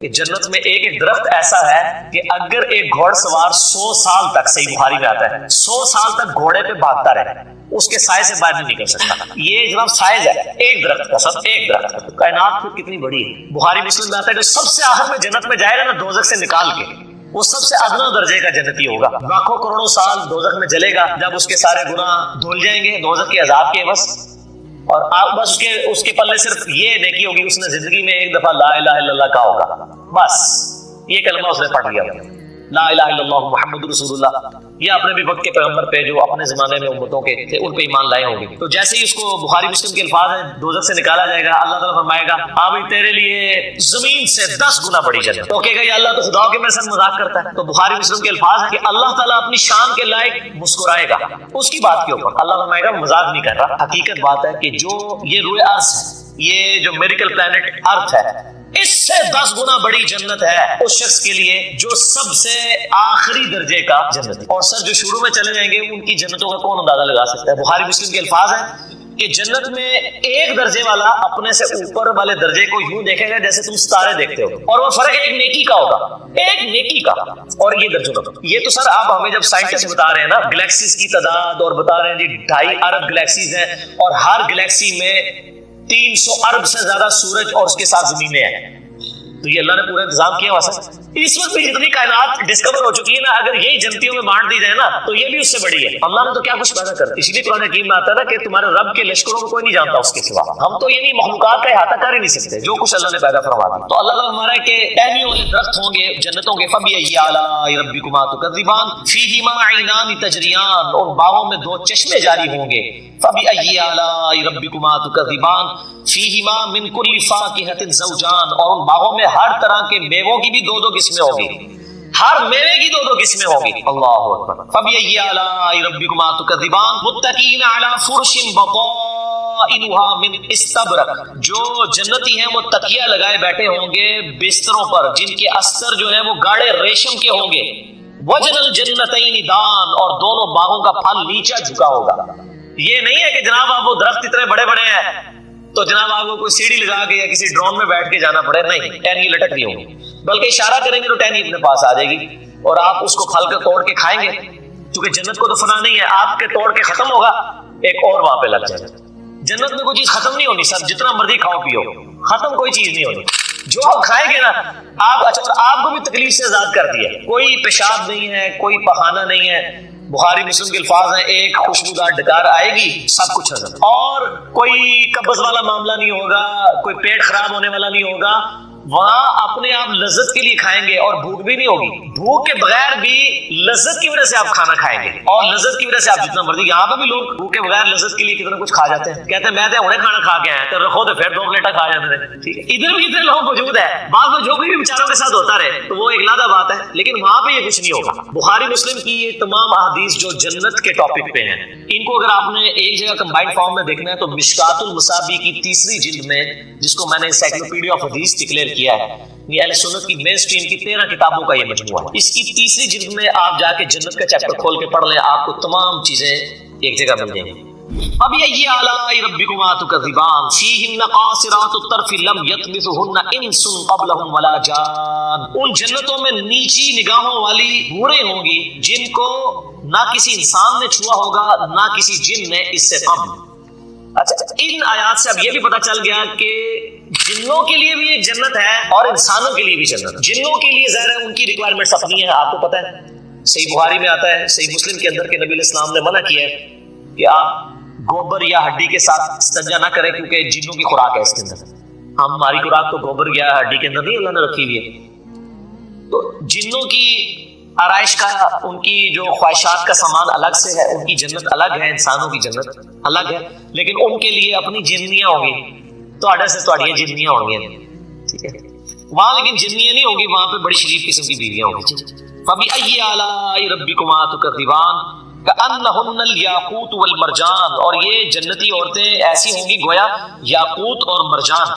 کہ جنت میں ایک ایک درخت ایسا ہے کہ اگر ایک گھوڑ سوار 100 سال تک، صحیح بخاری میں آتا ہے، 100 سال تک گھوڑے پہ بھاگتا رہے اس کے سائے سے باہر نہیں نکل سکتا۔ یہ جناب سائز ہے ایک درخت کا، سب ایک درخت کا۔ کائنات پھر کتنی بڑی ہے۔ بخاری مسلم میں آتا ہے جو سب سے آخر میں جنت میں جائے گا نا دوزخ سے نکال کے، وہ سب سے ادنا درجے کا جنتی ہوگا، لاکھوں کروڑوں سال دوزخ میں جلے گا، جب اس کے سارے گناہ دھل جائیں گے دوزخ کے عذاب کے بس، اور آپ بس اس کے پلے صرف یہ نیکی ہوگی، اس نے زندگی میں ایک دفعہ لا الہ الا اللہ کہا ہوگا، بس یہ کلمہ اس نے پڑھ لیا ہوگا، لا الہ الا اللہ محمد رسول اللہ۔ یہ اپنے بھی وقت کے پیغمبر پہ جو اپنے زمانے میں امتوں کے تھے ان پہ ایمان لائے ہوں گے۔ تو جیسے ہی اس کو بخاری مسلم کے الفاظ ہیں دوزخ سے نکالا جائے گا، اللہ تعالیٰ فرمائے گا ہاں بھائی تیرے لیے زمین سے 10 گنا بڑی جنت۔ تو کہے گا یا اللہ تو خدا کے میرے ساتھ مذاق کرتا ہے۔ تو بخاری مسلم کے الفاظ ہیں کہ اللہ تعالیٰ اپنی شان کے لائق مسکرائے گا اس کی بات کے اوپر، اللہ فرمائے گا مذاق نہیں کر رہا، حقیقت بات ہے کہ جو یہ روئے ارض ہے، یہ جو میریکل پلانٹ ارتھ ہے، اس سے 10 گنا بڑی جنت ہے اس شخص کے لیے جو سب سے آخری درجے کا جنت ہے۔ اور سر جو شروع میں چلے جائیں گے ان کی جنتوں کا کون اندازہ لگا سکتا ہے؟ بخاری مسلم کے الفاظ ہیں کہ جنت میں ایک درجے والا اپنے سے اوپر والے درجے کو یوں دیکھے گا جیسے تم ستارے دیکھتے ہو، اور وہ فرق ایک نیکی کا ہوگا، ایک نیکی کا، اور یہ درجوں کا۔ یہ تو سر آپ ہمیں جب سائنٹسٹ بتا رہے ہیں نا گلیکسیز کی تعداد، اور بتا رہے ہیں جی 2.5 ارب گلیکسیز ہیں، اور ہر گلیکسی میں 300 ارب سے زیادہ سورج اور اس کے ساتھ زمینیں ہیں، تو یہ اللہ نے پورا انتظام کیا ہوا سر۔ اس وقت بھی جتنی کائنات ڈسکور ہو چکی ہے نا، اگر یہی جنتیوں میں بانٹ دی جائے نا تو یہ بھی اس سے بڑی ہے۔ اللہ نے تو کیا کچھ پیدا کر، اسی لیے قرآن حکیم میں آتا ہے نا کہ تمہارے رب کے لشکروں کو کوئی نہیں جانتا اس کے سوا۔ ہم تو یعنی مخلوقات کا احاطہ کر ہی نہیں سکتے جو کچھ اللہ نے پیدا فرما دیا۔ تو اللہ تعالیٰ ہمارا ہے کہ ٹہنیوں والے درخت ہوں گے جنتوں کے، فَبِأَيِّ آلَاءِ رَبِّكُمَا تُكَذِّبَانِ فِيهِمَا عَيْنَانِ تَجْرِيَانِ، اور باغوں میں 2 چشمے جاری ہوں گے، فَبِأَيِّ آلَاءِ رَبِّكُمَا تُكَذِّبَانِ فِيهِمَا مِن كُلِّ فَاكِهَةٍ زَوْجَانِ، اور ان باغوں میں ہر طرح کے میووں کی بھی 2 قسمیں ہوں گی، ہر میوے کی 2 قسمیں ہوں گی۔ اللہ اکبر۔ فَبِأَيِّ آلَاءِ رَبِّكُمَا تُكَذِّبَانِ مُتَّكِئِينَ عَلَى فُرُشٍ بَطَائِنُهَا مِنْ إِسْتَبْرَقٍ، جو جنتی ہیں وہ تکیہ لگائے بیٹھے ہوں گے بستروں پر جن کے استر جو ہیں وہ گاڑے ریشم کے ہوں گے، وَجْنَ الْجَنَّتَيْنِ دَانٍ، اور دونوں باغوں کا پھل نیچے جھکا ہوگا۔ یہ نہیں ہے کہ جناب آپ وہ درخت اتنے بڑے بڑے ہیں تو جناب آپ کو کوئی سیڑھی لگا کے یا کسی ڈرون میں بیٹھ کے جانا پڑے، نہیں، ٹہنی لٹک رہی ہوگی، بلکہ اشارہ کریں گے تو ٹہنی اپنے پاس آ جائے گی، اور آپ اس کو پھل کے توڑ کے کھائیں گے، کیونکہ جنت کو تو فنا نہیں ہے، آپ کے توڑ کے ختم ہوگا ایک اور وہاں پہ لگ جائے گا۔ جنت میں کوئی چیز ختم نہیں ہونی سر، جتنا مرضی کھاؤ پیو، ختم کوئی چیز نہیں ہونی، جو آپ کھائیں گے نا آپ، اچھا آپ کو بھی تکلیف سے آزاد کر دیا، کوئی پیشاب نہیں ہے، کوئی پخانہ نہیں ہے۔ بخاری مسلم کے الفاظ ہیں ایک خوشبودار ڈکار آئے گی سب کچھ ہضم، اور کوئی قبض والا معاملہ نہیں ہوگا، کوئی پیٹ خراب ہونے والا نہیں ہوگا، وہاں اپنے آپ لذت کے لیے کھائیں گے، اور بھوک بھی نہیں ہوگی، بھوک کے بغیر بھی لذت کی وجہ سے آپ کھانا کھائیں گے، اور لذت کی وجہ سے آپ جتنا مرضی، یہاں پہ بھی لوگ بھوک کے بغیر لذت کے لیے کتنا کچھ کھا جاتے ہیں، کہتے ہیں میں تو انہیں کھانا کھا کے آیا تو رکھو تو پھر 2 پلیٹیں کھا جاتے ہیں، ٹھیک ہے، ادھر بھی اتنے لوگ موجود ہیں، بعض میں جو بھی بیچاروں کے ساتھ ہوتا رہے تو وہ ایک علیحدہ بات ہے، لیکن وہاں پہ یہ کچھ نہیں ہوگا۔ بخاری مسلم کی یہ تمام احادیث جو جنت کے ٹاپک پہ ہیں، ان کو اگر آپ نے ایک جگہ کمبائنڈ فارم میں دیکھنا ہے تو مشکات المصابیح کی 3ری جلد میں، جس کو میں نے انسائکلوپیڈیا آف حدیث ڈکلیئر کیا ہے، یہ اہل سنت کی مین اسٹریم کی 13 کتابوں کا یہ مجموعہ ہے، اس کی 3ری جلد میں آپ جا کے جنت کا چیپٹر کھول کے پڑھ لیں، آپ کو تمام چیزیں ایک جگہ مل جائیں گی۔ فَبِأَيِّ آلَاءِ رَبِّكُمَا تُكَذِّبَانِ فِيهِنَّ قَاصِرَاتُ الطَّرْفِ لَمْ يَطْمِثُهُنَّ إِنسٌ قَبْلَهُمْ وَلَا جَانٌ، ان جنتوں میں نیچی نگاہوں والی حوریں ہوں گی جن کو نہ کسی انسان نے چھوا ہوگا نہ کسی جن نے اس سے قبل۔ اچھا، ان آیات سے اب یہ بھی پتہ چل گیا کہ جنوں کے لیے بھی ایک جنت ہے اور انسانوں کے لیے بھی جنت ہے۔ جنوں کے لیے ظاہر ہے ان کی ریکوائرمنٹس اپنی ہیں، آپ کو پتہ ہے، صحیح بخاری میں آتا ہے، صحیح مسلم کے اندر کہ نبی علیہ السلام نے منع کیا ہے کہ آپ گوبر یا ہڈی کے ساتھ استنجا نہ کریں، کیونکہ جنوں کی خوراک ہے اس کے اندر، ہماری خوراک تو گوبر یا ہڈی کے اندر نہیں اللہ نے رکھی ہوئی ہے۔ تو جنوں کی آرائش کا، ان کی جو خواہشات کا سامان الگ سے ہے، ان کی جنت الگ ہے، انسانوں کی جنت الگ ہے، لیکن ان کے لیے اپنی جنیاں ہوں گی، تھوڑی جنیاں ہوں گی، ٹھیک ہے، وہاں لیکن جنیاں نہیں ہوں گی، وہاں پہ بڑی شریف قسم کی بیویاں ہوں گی۔ فَبِأَيِّ آلَاءِ رَبِّكُمَا تُكَذِّبَانِ كَأَنَّهُنَّ الْيَاقُوتُ وَالْمَرْجَانُ، اور یہ جنتی عورتیں ایسی ہوں گی گویا یاقوت اور مرجان